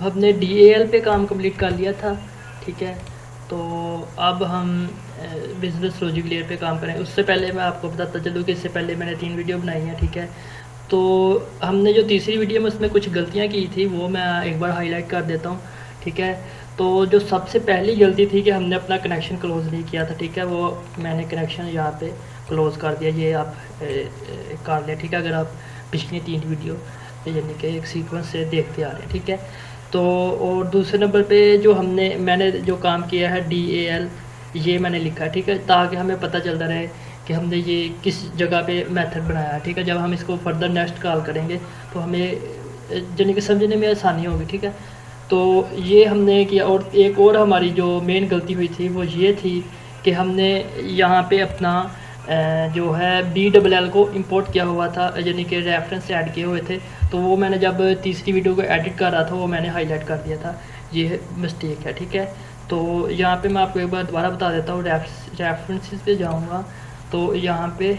हमने DAL पे काम कंप्लीट कर लिया था, ठीक है। तो अब हम बिज़नेस लॉजिक लेयर पे काम करें। उससे पहले मैं आपको बताता चलूँ कि इससे पहले मैंने 3 वीडियो बनाई हैं, ठीक है। तो हमने जो तीसरी वीडियो में उसमें कुछ गलतियाँ की थी वो मैं एक बार हाईलाइट कर देता हूँ, ठीक है। तो जो सबसे पहली गलती थी कि हमने अपना कनेक्शन क्लोज़ नहीं किया था, ठीक है। वो मैंने कनेक्शन यहाँ पे क्लोज़ कर दिया, ये आप कर लें, ठीक है। अगर आप पिछली 3 वीडियो यानी कि एक सीक्वेंस से देखते आ रहे हैं, ठीक है। तो और दूसरे नंबर पे जो मैंने जो काम किया है DAL, ये मैंने लिखा है, ठीक है, ताकि हमें पता चलता रहे कि हमने ये किस जगह पे मेथड बनाया है, ठीक है। जब हम इसको फर्दर नेक्स्ट कॉल करेंगे तो हमें यानी कि समझने में आसानी होगी, ठीक है। तो ये हमने किया। और एक और हमारी जो मेन गलती हुई थी वो ये थी कि हमने यहाँ पे अपना जो है BLL को इंपोर्ट किया हुआ था, यानी कि रेफरेंस ऐड किए हुए थे। तो वो मैंने जब तीसरी वीडियो को एडिट कर रहा था वो मैंने हाईलाइट कर दिया था, ये मिस्टेक है, ठीक है। तो यहाँ पे मैं आपको एक बार दोबारा बता देता हूँ। रेफरेंसेस पे जाऊँगा तो यहाँ पे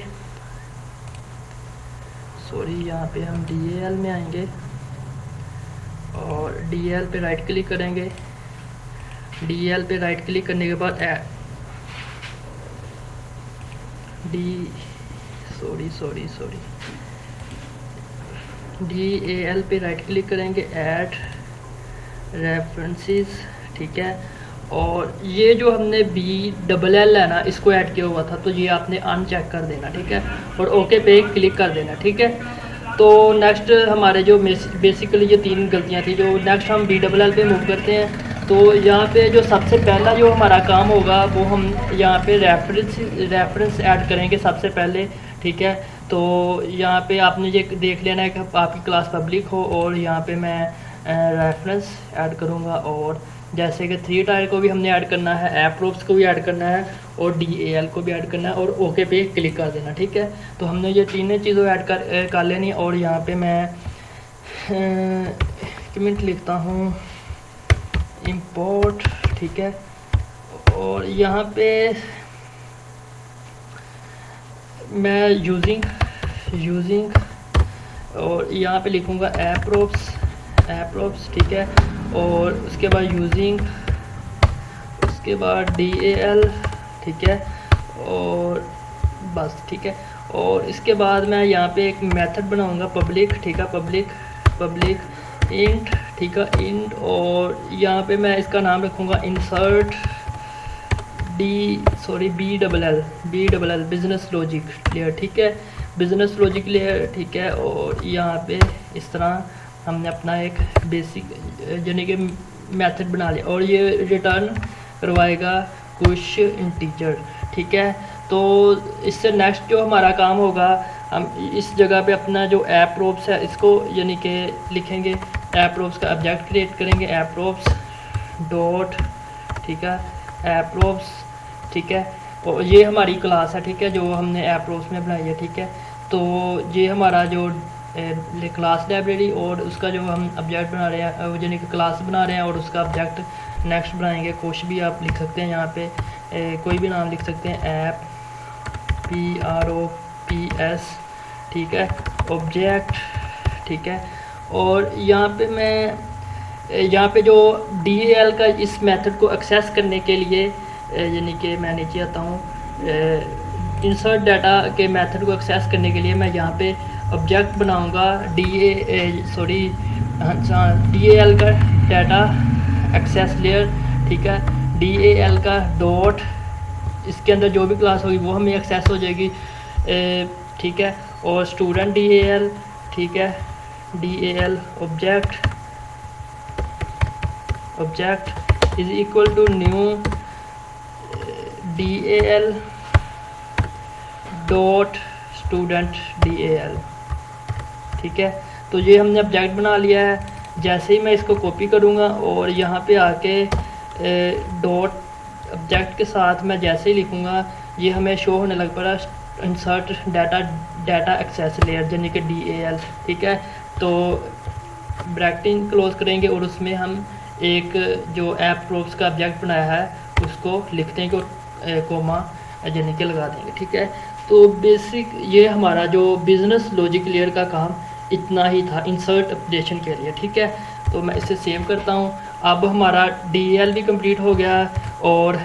यहाँ पे हम DAL में आएंगे और DAL पे राइट क्लिक करेंगे। DAL पे राइट क्लिक करने के बाद DAL पे राइट क्लिक करेंगे, ऐड रेफरेंसेस, ठीक है। और ये जो हमने BLL है ना, इसको ऐड किया हुआ था, तो ये आपने अनचेक कर देना, ठीक है। और ओके पे क्लिक कर देना, ठीक है। तो नेक्स्ट हमारे जो बेसिकली ये 3 गलतियां थी। जो नेक्स्ट हम BLL पे मूव करते हैं। तो यहाँ पे जो सबसे पहला जो हमारा काम होगा वो हम यहाँ पे रेफरेंस ऐड करेंगे सबसे पहले, ठीक है। तो यहाँ पे आपने ये देख लेना है कि आपकी क्लास पब्लिक हो, और यहाँ पे मैं रेफरेंस ऐड करूँगा। और जैसे कि 3 टायर को भी हमने ऐड करना है, एप्रोप्स को भी ऐड करना है, और DAL को भी ऐड करना है, और ओके पे क्लिक कर देना, ठीक है। तो हमने ये तीनों चीज़ों ऐड कर लेनी। और यहाँ पे मैं कमेंट लिखता हूँ इंपोर्ट, ठीक है। और यहाँ पे मैं यूजिंग और यहाँ पे लिखूँगा एप्रोप्स, ठीक है। और उसके बाद यूजिंग, उसके बाद DAL, ठीक है। और बस, ठीक है। और इसके बाद मैं यहाँ पे एक मेथड बनाऊँगा पब्लिक, ठीक है। पब्लिक इंट, ठीक है, इंट। और यहाँ पे मैं इसका नाम रखूँगा insert BLL business logic layer, ठीक है। बिजनेस लॉजिक लेयर, ठीक है। और यहाँ पे इस तरह हमने अपना एक बेसिक यानी कि मेथड बना लिया, और ये रिटर्न करवाएगा कुछ इंटीजर, ठीक है। तो इससे नेक्स्ट जो हमारा काम होगा, हम इस जगह पे अपना जो एप्रोप्स है इसको यानी कि लिखेंगे, एप्रोप्स का ऑब्जेक्ट क्रिएट करेंगे, एप्रोप्स डॉट, ठीक है, एप्रोप्स, ठीक है। और ये हमारी क्लास है, ठीक है, जो हमने एप्रोप्स में बनाई है, ठीक है। तो ये हमारा जो क्लास लाइब्रेरी और उसका जो हम ऑब्जेक्ट बना रहे हैं, यानी कि क्लास बना रहे हैं, और उसका ऑब्जेक्ट नेक्स्ट बनाएंगे। कुछ भी आप लिख सकते हैं यहाँ पे, कोई भी नाम लिख सकते हैं, ऐप PROPS, ठीक है, ऑब्जेक्ट, ठीक है। और यहाँ पे मैं यहाँ पे जो DAL का इस मेथड को एक्सेस करने के लिए यानी कि मैं नीचे आता हूँ, इंसर्ट डाटा के मेथड को एक्सेस करने के लिए मैं यहाँ पे ऑब्जेक्ट बनाऊँगा DAL का डाटा एक्सेस लेयर, ठीक है। DAL का डॉट, इसके अंदर जो भी क्लास होगी वो हमें एक्सेस हो जाएगी, ठीक है। और स्टूडेंट DAL, ठीक है, DAL object is equal to new DAL dot student DAL, ठीक है। तो ये हमने ऑब्जेक्ट बना लिया है। जैसे ही मैं इसको कॉपी करूँगा और यहाँ पे आके डॉट ऑब्जेक्ट के साथ मैं जैसे ही लिखूँगा, ये हमें शो होने लग पड़ा इंसर्ट डाटा एक्सेस लेयर यानी कि DAL, ठीक है। तो ब्रैकेटिंग क्लोज करेंगे और उसमें हम एक जो ऐप प्रोप्स का ऑब्जेक्ट बनाया है उसको लिख देंगे और कोमा यानी कि लगा देंगे, ठीक है। तो बेसिक ये हमारा जो बिज़नेस लॉजिक लेयर का काम इतना ही था इंसर्ट ऑपरेशन के लिए, ठीक है। तो मैं इसे सेव करता हूँ। अब हमारा DEL भी कंप्लीट हो गया और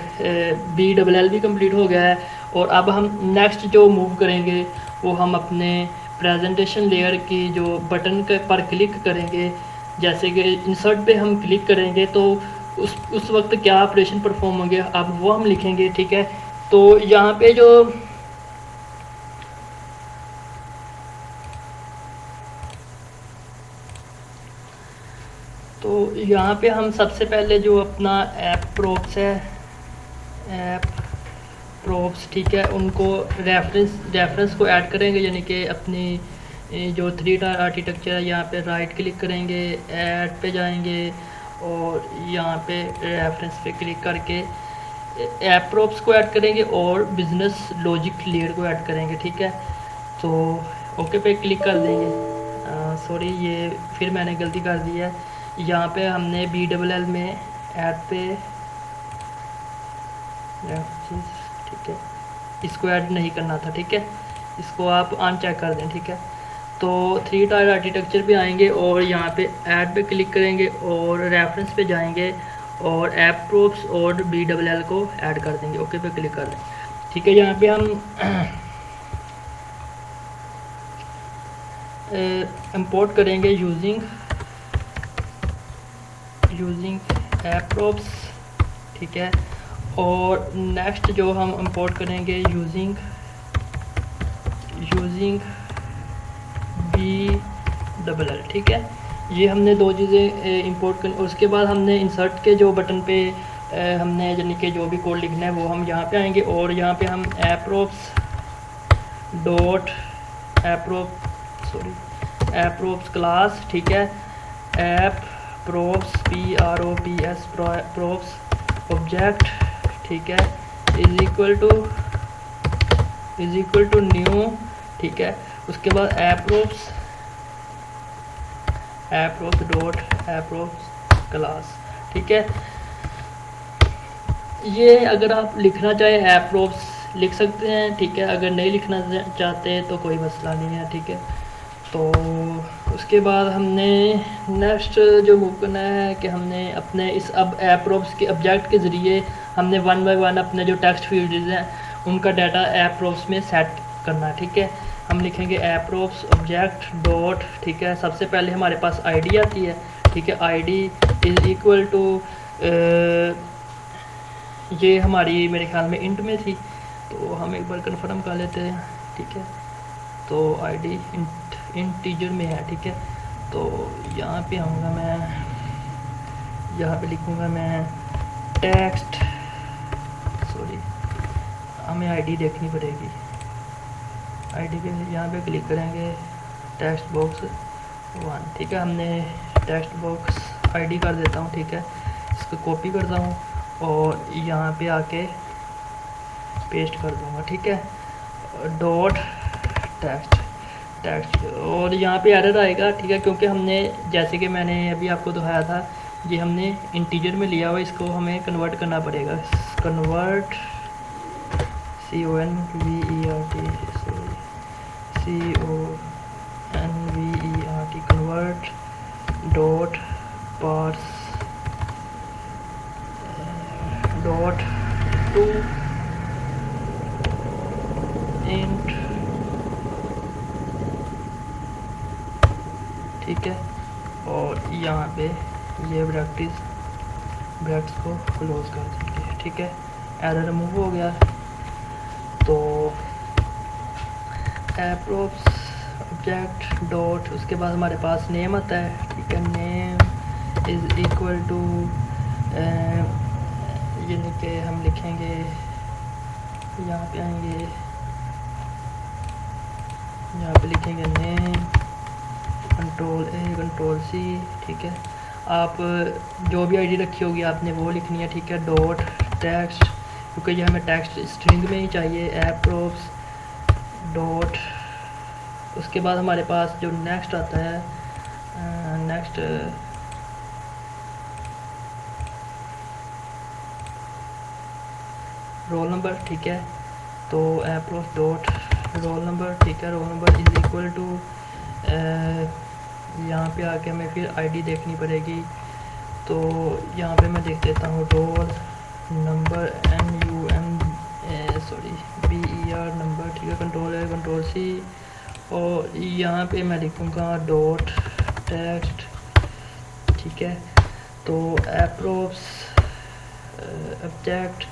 BLL भी कंप्लीट हो गया है। और अब हम नेक्स्ट जो मूव करेंगे वो हम अपने प्रेजेंटेशन लेयर की जो बटन के पर क्लिक करेंगे, जैसे कि इंसर्ट पे हम क्लिक करेंगे तो उस वक्त क्या ऑपरेशन परफॉर्म होंगे अब वो हम लिखेंगे, ठीक है। तो यहाँ पे जो यहाँ पे हम सबसे पहले जो अपना ऐप प्रोप्स है, ऐप प्रोप्स, ठीक है, उनको रेफरेंस को ऐड करेंगे, यानी कि अपनी जो 3 टायर आर्किटेक्चर है यहाँ पे राइट क्लिक करेंगे, ऐड पे जाएंगे और यहाँ पे रेफरेंस पे क्लिक करके ऐप प्रोप्स को ऐड करेंगे और बिजनेस लॉजिक लेयर को ऐड करेंगे, ठीक है। तो ओके पे क्लिक कर देंगे। सॉरी, ये फिर मैंने गलती कर दी है। यहाँ पे हमने BLL में ऐड पे, ठीक है, इसको ऐड नहीं करना था, ठीक है, इसको आप अनचेक कर दें, ठीक है। तो 3 टायर आर्किटेक्चर पे आएंगे और यहाँ पे ऐड पे क्लिक करेंगे और रेफरेंस पे जाएंगे और ऐप प्रोप्स और BLL को ऐड कर देंगे, ओके पे क्लिक कर दें, ठीक है। यहाँ पे हम इंपोर्ट करेंगे यूजिंग ऐप प्रोप्स, ठीक है। और नेक्स्ट जो हम इंपोर्ट करेंगे यूजिंग BLL, ठीक है। ये हमने दो चीज़ें इंपोर्ट कर, उसके बाद हमने इंसर्ट के जो बटन पे हमने यानी कि जो भी कोड लिखना है वो हम यहाँ पे आएंगे और यहाँ पे हम ऐप प्रोप्स क्लास, ठीक है, ऐप प्रोप्स प्रोप्स ऑब्जेक्ट, ठीक है, इज इक्वल टू न्यू, ठीक है। उसके बाद app props dot app props class, ठीक है। ये अगर आप लिखना चाहे ऐप प्रोप्स लिख सकते हैं, ठीक है, अगर नहीं लिखना चाहते तो कोई मसला नहीं है, ठीक है। तो उसके बाद हमने नेक्स्ट जो मूव करना है कि हमने अपने इस अब ऐप प्रोप्स के ऑब्जेक्ट के ज़रिए हमने 1 बाय 1 अपने जो टेक्स्ट फील्ड्स हैं उनका डाटा ऐप प्रोप्स में सेट करना है, ठीक है। हम लिखेंगे ऐप प्रोप्स ऑब्जेक्ट डॉट, ठीक है, सबसे पहले हमारे पास आईडी आती है, ठीक है, आईडी इज़ इक्वल टू, ये हमारी मेरे ख्याल में इंट में थी तो हम एक बार कन्फर्म कर लेते हैं, ठीक है। तो आईडी इंटीजर में है, ठीक है। तो यहाँ पे आऊँगा मैं, यहाँ पे लिखूँगा मैं टेक्स्ट, सॉरी, हमें आईडी देखनी पड़ेगी, आईडी पे यहाँ पे क्लिक करेंगे टेक्स्ट बॉक्स 1, ठीक है। हमने टेक्स्ट बॉक्स आईडी कर देता हूँ, ठीक है, इसको कॉपी करता हूँ और यहाँ पे आके पेस्ट कर दूँगा, ठीक है, डॉट टेक्स्ट और यहाँ पे एरर आएगा, ठीक है, क्योंकि हमने जैसे कि मैंने अभी आपको दिखाया था ये हमने इंटीजर में लिया हुआ, इसको हमें कन्वर्ट करना पड़ेगा, convert CONVERT convert dot parse dot to int, ठीक है। और यहाँ पे ये ब्रैकेट्स को क्लोज कर देंगे, ठीक है, एरर रिमूव हो गया। तो ऐप प्रोप्स ऑब्जेक्ट डॉट, उसके बाद हमारे पास नेम आता है, ठीक है, नेम इज़ इक्वल टू, यानी कि हम लिखेंगे, यहाँ पे आएंगे, यहाँ पे लिखेंगे नेम Ctrl+A Ctrl+C, ठीक है। आप जो भी आईडी रखी होगी आपने वो लिखनी है, ठीक है, डॉट टेक्स्ट, क्योंकि ये हमें टेक्स्ट स्ट्रिंग में ही चाहिए, ऐप प्रोप्स डॉट, उसके बाद हमारे पास जो नेक्स्ट आता है, नेक्स्ट रोल नंबर, ठीक है। तो app props dot roll number, ठीक है, roll number is equal to यहाँ पे आके हमें फिर आईडी देखनी पड़ेगी। तो यहाँ पे मैं देख देता हूँ रोल नंबर BER नंबर, ठीक है। कंट्रोल C, और यहाँ पे मैं लिखूँगा डॉट टेक्स्ट, ठीक है। तो अप्रोक्स ऑब्जेक्ट,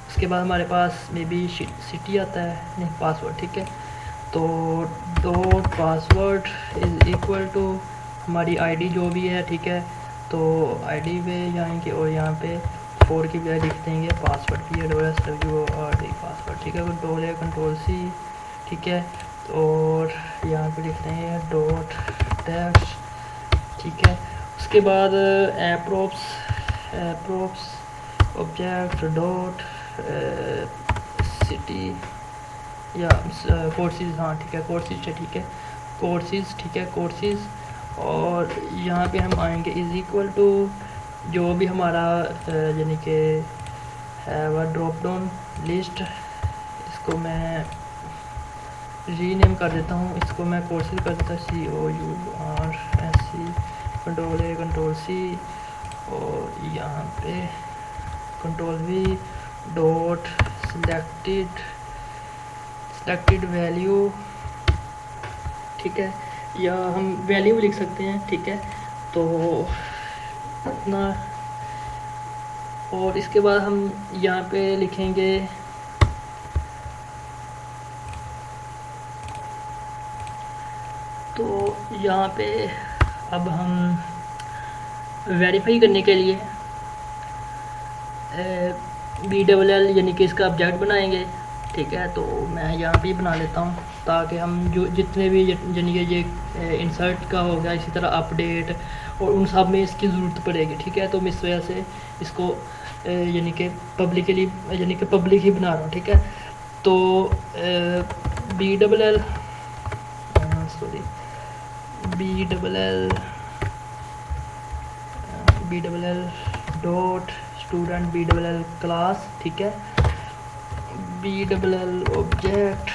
उसके बाद हमारे पास मे बी सिटी आता है, नहीं पासवर्ड, ठीक है। तो dot password is equal to हमारी आईडी जो भी है, ठीक है। तो आईडी पे जाएंगे और यहाँ पे 4 की बजाय लिख देंगे पासवर्ड, PASWORD पासवर्ड, ठीक है। कंट्रोल C, ठीक है। और यहाँ पे लिख देंगे डॉट टेक्स्ट, ठीक है। उसके बाद अप्रोक्स ऑब्जेक्ट डॉट सिटी या कोर्सेज, हाँ ठीक है, कोर्सेज है, ठीक है, कोर्सेज, ठीक है, कोर्सेज। और यहाँ पे हम आएंगे इज़ इक्वल टू जो भी हमारा यानी कि है वह ड्रॉप डाउन लिस्ट, इसको मैं रीनेम कर देता हूँ, इसको मैं कोर्सेज कर देता हूँ COURSE, कंट्रोल C, और यहाँ पे control V dot selected value, ठीक है, या हम वैल्यू लिख सकते हैं, ठीक है। तो इतना, और इसके बाद हम यहाँ पे लिखेंगे तो यहाँ पे अब हम वेरीफाई करने के लिए BLL यानी कि इसका ऑब्जेक्ट बनाएंगे, ठीक है। तो मैं यहाँ पे बना लेता हूँ ताकि हम जो जितने भी यानी कि ये इंसर्ट का होगा, इसी तरह अपडेट और उन सब में इसकी ज़रूरत पड़ेगी, ठीक है। तो मैं इस वजह से इसको यानी कि पब्लिकली यानी कि पब्लिक ही बना रहा हूँ, ठीक है। तो BLL dot student BLL class, ठीक है। BLL object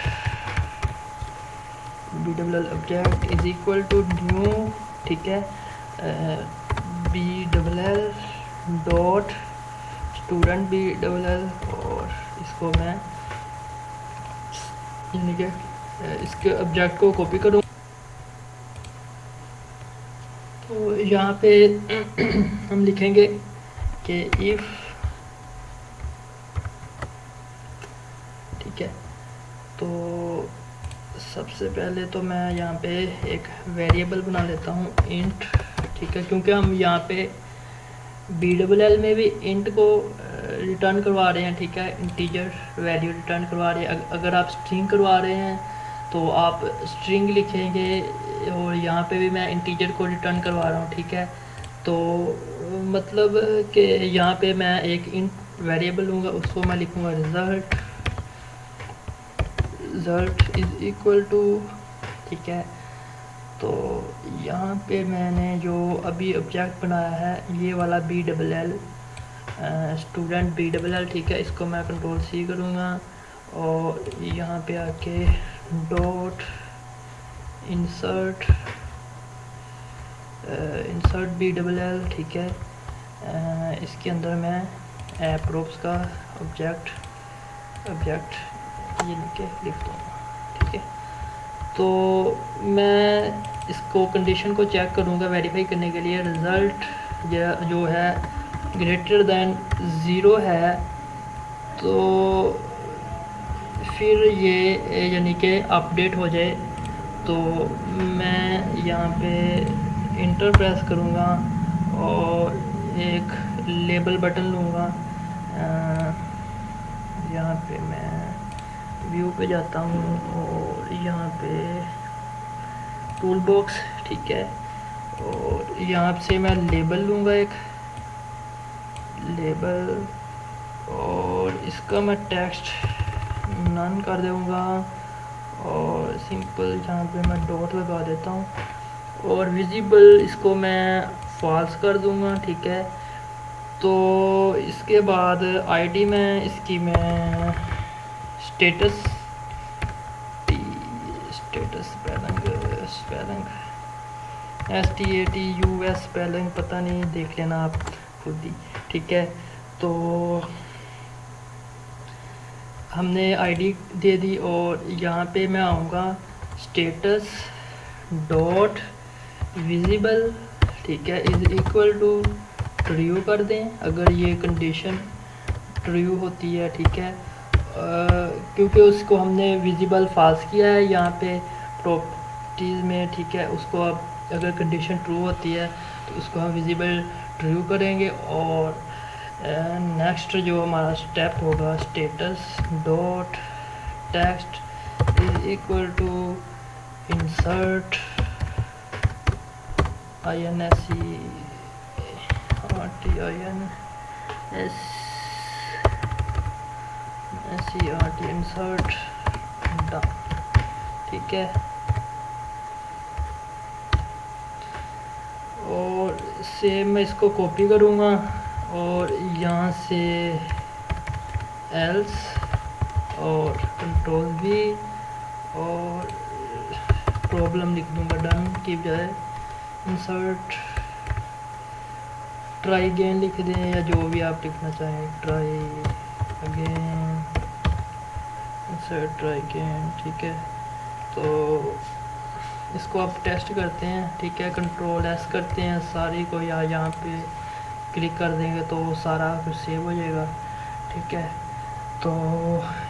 is equal to new, ठीक है, BLL डॉट स्टूडेंट BLL, और इसको मैं यानी कि इसके ऑब्जेक्ट को कॉपी करूँ। तो यहाँ पे हम लिखेंगे कि इफ़, ठीक है। तो सबसे पहले तो मैं यहाँ पे एक वेरिएबल बना लेता हूँ इंट, ठीक है, क्योंकि हम यहाँ पे BLL में भी इंट को रिटर्न करवा रहे हैं, ठीक है, इंटीजर वैल्यू रिटर्न करवा रहे हैं। अगर आप स्ट्रिंग करवा रहे हैं तो आप स्ट्रिंग लिखेंगे, और यहाँ पे भी मैं इंटीजर को रिटर्न करवा रहा हूँ, ठीक है। तो मतलब कि यहाँ पे मैं एक इंट वेरिएबल लूँगा, उसको मैं लिखूँगा रिज़ल्ट इज़ इक्वल टू, ठीक है। तो यहाँ पे मैंने जो अभी ऑब्जेक्ट बनाया है ये वाला BLL स्टूडेंट BLL, ठीक है, इसको मैं कंट्रोल C करूँगा और यहाँ पे आके डॉट इंसर्ट BLL, ठीक है। इसके अंदर मैं अप्रोक्स का ऑब्जेक्ट ये लिख दूँगा, ठीक है। तो मैं इसको कंडीशन को चेक करूँगा वेरीफाई करने के लिए, रिज़ल्ट जो है ग्रेटर दैन 0 है, तो फिर ये यानी कि अपडेट हो जाए। तो मैं यहाँ पे इंटर प्रेस करूँगा और एक लेबल बटन लूँगा। यहाँ पे मैं व्यू पे जाता हूँ और यहाँ पे टूल बॉक्स, ठीक है, और यहाँ से मैं लेबल लूँगा, एक लेबल, और इसका मैं टेक्स्ट नन कर दूँगा और सिंपल यहाँ पे मैं डॉट लगा देता हूँ, और विजिबल इसको मैं फॉल्स कर दूँगा, ठीक है। तो इसके बाद आईडी में इसकी मैं स्टेटस स्पेलिंग STATUS स्पेलिंग पता नहीं, देख लेना आप खुद ही, ठीक है। तो हमने आईडी दे दी और यहाँ पे मैं आऊँगा स्टेटस डॉट विजिबल, ठीक है, इज़ इक्वल टू ट्रू कर दें अगर ये कंडीशन ट्रू होती है, ठीक है। क्योंकि उसको हमने विजिबल फाल्स किया है यहाँ पे प्रॉपर्टीज़ में, ठीक है। उसको अब अगर कंडीशन ट्रू होती है तो उसको हम विजिबल ट्रू करेंगे और नेक्स्ट जो हमारा स्टेप होगा status dot text is equal to insert insert down, ठीक है। और सेम मैं इसको कॉपी करूँगा और यहाँ से एल्स और कंट्रोल V और प्रॉब्लम लिख दूँगा डन की बजाय इंसर्ट ट्राई अगेन लिख दें या जो भी आप लिखना चाहें, try again, insert try again, ठीक है। तो इसको आप टेस्ट करते हैं, ठीक है। कंट्रोल S करते हैं सारी को, या यहाँ पे क्लिक कर देंगे तो सारा कुछ सेव हो जाएगा, ठीक है। तो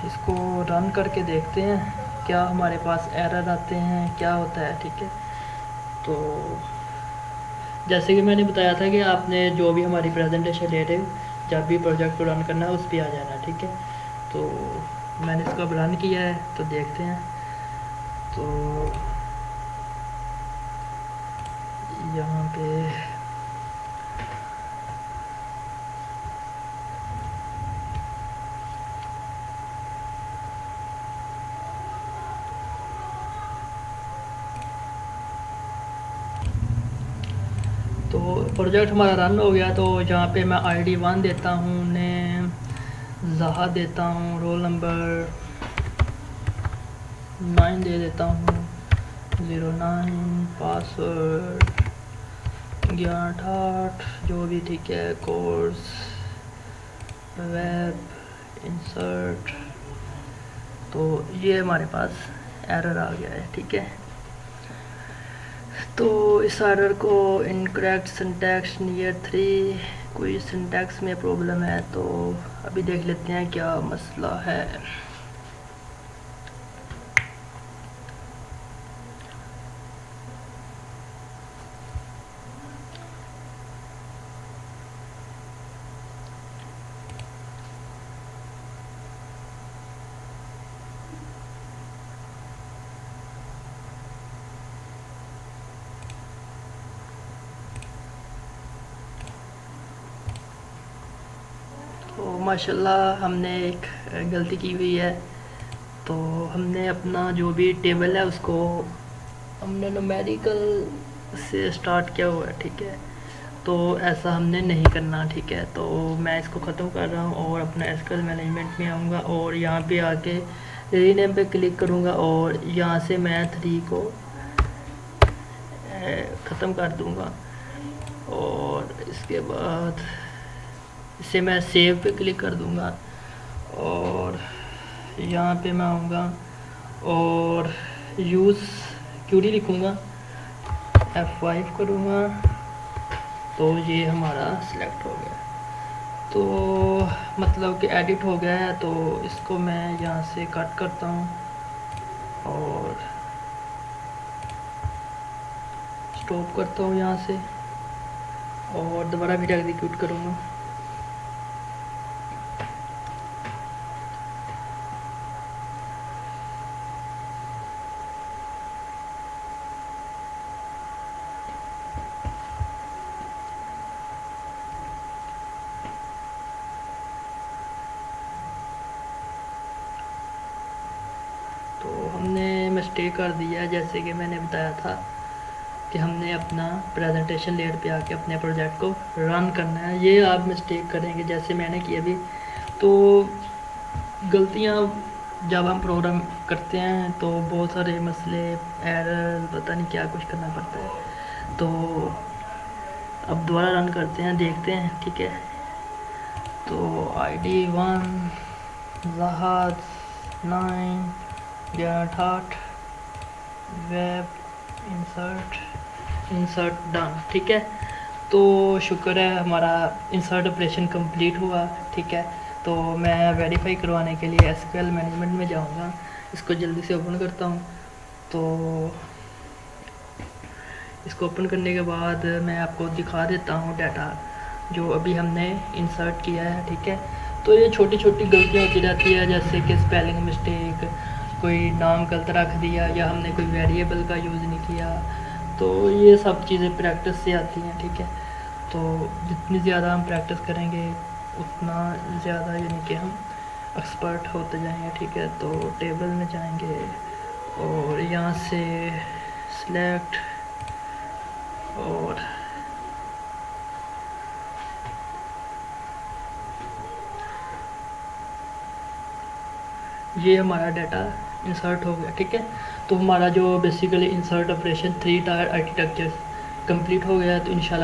इसको रन करके देखते हैं क्या हमारे पास एरर आते हैं, क्या होता है, ठीक है। तो जैसे कि मैंने बताया था कि आपने जो भी हमारी प्रेजेंटेशन ले रहे हो जब भी प्रोजेक्ट को रन करना है उस पर आ जाना, ठीक है। तो मैंने इसको अब रन किया है तो देखते हैं। तो यहाँ पे तो प्रोजेक्ट हमारा रन हो गया। तो यहाँ पे मैं ID 1 देता हूँ, नेम जहा देता हूँ, रोल नंबर 9 दे देता हूँ, 09, पासवर्ड 11/8 जो भी, ठीक है। कोर्स वेब इंसर्ट, तो ये हमारे पास एरर आ गया है, ठीक है। तो इस एरर को इनकरेक्ट सिंटैक्स नियर 3, कोई सिंटैक्स में प्रॉब्लम है, तो अभी देख लेते हैं क्या मसला है। तो माशाल्लाह हमने एक गलती की हुई है। तो हमने अपना जो भी टेबल है उसको हमने न्यूमेरिकल से स्टार्ट किया हुआ है, ठीक है। तो ऐसा हमने नहीं करना, ठीक है। तो मैं इसको ख़त्म कर रहा हूँ और अपना एसक्यूएल मैनेजमेंट में आऊँगा और यहाँ पे आके रीनेम पे क्लिक करूँगा और यहाँ से मैं 3 को ख़त्म कर दूँगा और इसके बाद इसे मैं सेव पे क्लिक कर दूँगा और यहाँ पे मैं आऊँगा और यूज़ क्यूरी लिखूँगा, F5 करूँगा, तो ये हमारा सिलेक्ट हो गया। तो मतलब कि एडिट हो गया है। तो इसको मैं यहाँ से कट करता हूँ और स्टॉप करता हूँ यहाँ से और दोबारा फिर एग्जीक्यूट करूँगा। तो हमने मिस्टेक कर दिया है, जैसे कि मैंने बताया था कि हमने अपना प्रेजेंटेशन लेयर पे आके अपने प्रोजेक्ट को रन करना है। ये आप मिस्टेक करेंगे जैसे मैंने किया अभी। तो गलतियाँ जब हम प्रोग्राम करते हैं तो बहुत सारे मसले, एरर, पता नहीं क्या कुछ करना पड़ता है। तो अब दोबारा रन करते हैं, देखते हैं, ठीक है। तो ID 1 जहाज 9 8 वेब इंसर्ट डन, ठीक है। तो शुक्र है हमारा इंसर्ट ऑपरेशन कंप्लीट हुआ, ठीक है। तो मैं वेरीफाई करवाने के लिए SQL मैनेजमेंट में जाऊंगा, इसको जल्दी से ओपन करता हूँ। तो इसको ओपन करने के बाद मैं आपको दिखा देता हूँ डाटा जो अभी हमने इंसर्ट किया है, ठीक है। तो ये छोटी छोटी गलतियाँ होती रहती है, जैसे कि स्पेलिंग मिस्टेक, कोई नाम गलत रख दिया, या हमने कोई वेरिएबल का यूज़ नहीं किया। तो ये सब चीज़ें प्रैक्टिस से आती हैं, ठीक है। तो जितनी ज़्यादा हम प्रैक्टिस करेंगे उतना ज़्यादा यानी कि हम एक्सपर्ट होते जाएंगे, ठीक है। तो टेबल में जाएंगे और यहाँ से सिलेक्ट, और ये हमारा डाटा इंसर्ट हो गया, ठीक है। तो हमारा जो basically insert operation 3 tier architecture complete हो गया। तो इंशाल्लाह